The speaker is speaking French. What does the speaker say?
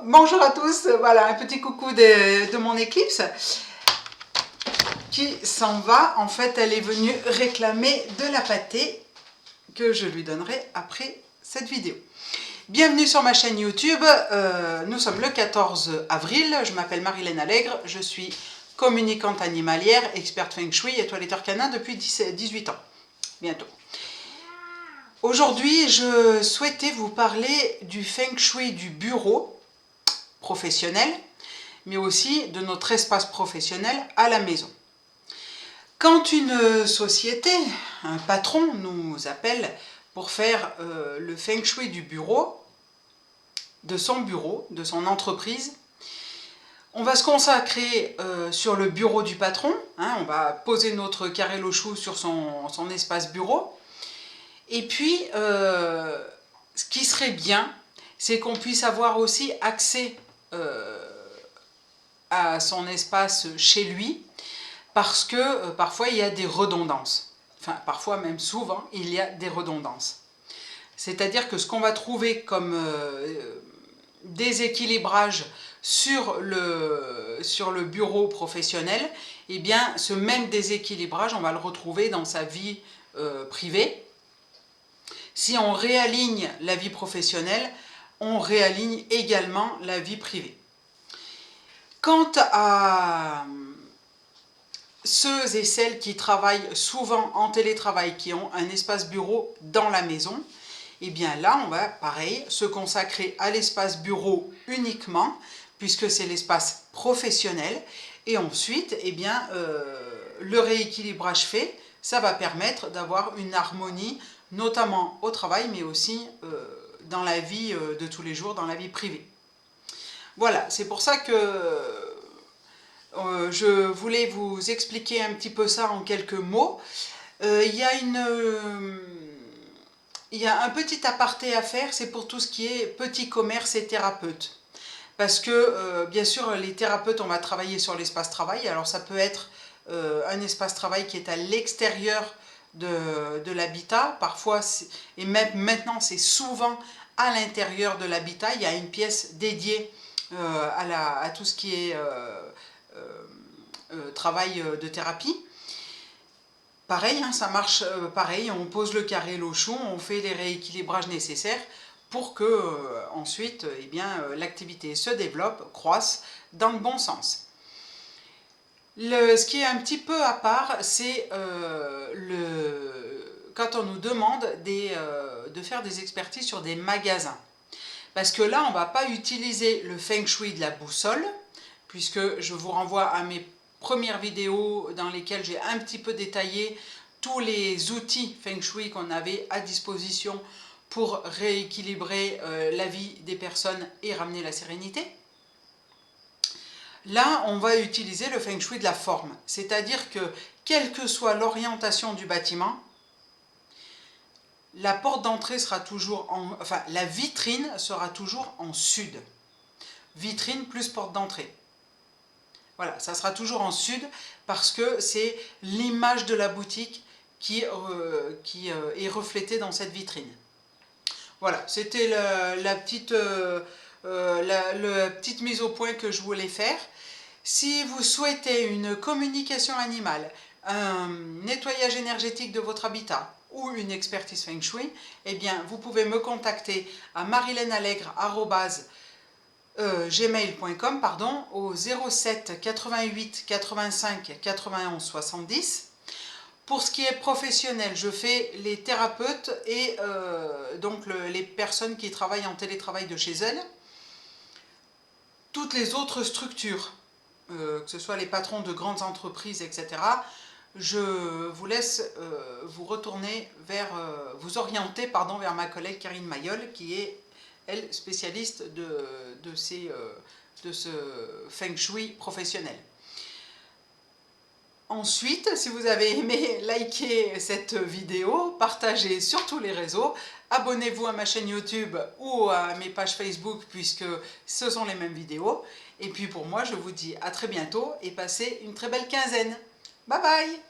bonjour à tous, voilà un petit coucou de mon éclipse qui s'en va. En fait, elle est venue réclamer de la pâtée que je lui donnerai après cette vidéo. Bienvenue sur ma chaîne YouTube, nous sommes le 14 avril, je m'appelle Marilène Allègre, je suis communicante animalière, experte Feng Shui et toiletteur canin depuis 18 ans, bientôt. Aujourd'hui, je souhaitais vous parler du Feng Shui du bureau professionnel, mais aussi de notre espace professionnel à la maison. Quand une société, un patron nous appelle pour faire le Feng Shui du bureau, de son entreprise, on va se consacrer sur le bureau du patron, hein, on va poser notre carré Lo-Shu sur son espace bureau. Et puis, ce qui serait bien, c'est qu'on puisse avoir aussi accès à son espace chez lui, parce que parfois il y a des redondances. Enfin, parfois même souvent, il y a des redondances. C'est-à-dire que ce qu'on va trouver comme déséquilibrage sur le bureau professionnel, eh bien, ce même déséquilibrage, on va le retrouver dans sa vie privée. Si on réaligne la vie professionnelle, on réaligne également la vie privée. Quant à ceux et celles qui travaillent souvent en télétravail, qui ont un espace bureau dans la maison, et bien là, on va, pareil, se consacrer à l'espace bureau uniquement, puisque c'est l'espace professionnel. Et ensuite, eh bien, le rééquilibrage fait, ça va permettre d'avoir une harmonie, notamment au travail, mais aussi dans la vie de tous les jours, dans la vie privée. Voilà, c'est pour ça que je voulais vous expliquer un petit peu ça en quelques mots. Il y a un petit aparté à faire, c'est pour tout ce qui est petit commerce et thérapeute. Parce que, bien sûr, les thérapeutes, on va travailler sur l'espace travail. Alors, ça peut être un espace travail qui est à l'extérieur de l'habitat. Parfois, et même maintenant, c'est souvent à l'intérieur de l'habitat. Il y a une pièce dédiée à tout ce qui est travail de thérapie. Pareil, hein, ça marche pareil, on pose le carré Lo-Shu, on fait les rééquilibrages nécessaires pour que ensuite eh bien, l'activité se développe, croisse dans le bon sens. Ce qui est un petit peu à part, c'est quand on nous demande de faire des expertises sur des magasins. Parce que là, on ne va pas utiliser le Feng Shui de la boussole, puisque je vous renvoie à mes premières vidéos dans lesquelles j'ai un petit peu détaillé tous les outils Feng Shui qu'on avait à disposition pour rééquilibrer la vie des personnes et ramener la sérénité. Là, on va utiliser le Feng Shui de la forme, c'est-à-dire que quelle que soit l'orientation du bâtiment, la porte d'entrée sera toujours enfin la vitrine sera toujours en sud. Vitrine plus porte d'entrée. Voilà, ça sera toujours en sud parce que c'est l'image de la boutique qui est reflétée dans cette vitrine. Voilà, c'était la petite mise au point que je voulais faire. Si vous souhaitez une communication animale, un nettoyage énergétique de votre habitat ou une expertise Feng Shui, eh bien, vous pouvez me contacter à marileneallegre@gmail.com au 07 88 85 91 70. Pour ce qui est professionnel, je fais les thérapeutes et donc les personnes qui travaillent en télétravail de chez elles. Toutes les autres structures, que ce soit les patrons de grandes entreprises, etc., je vous laisse vous orienter vers ma collègue Karine Mayol, qui est, elle, spécialiste de ce Feng Shui professionnel. Ensuite, si vous avez aimé, likez cette vidéo, partagez sur tous les réseaux, abonnez-vous à ma chaîne YouTube ou à mes pages Facebook puisque ce sont les mêmes vidéos. Et puis pour moi, je vous dis à très bientôt et passez une très belle quinzaine. Bye bye!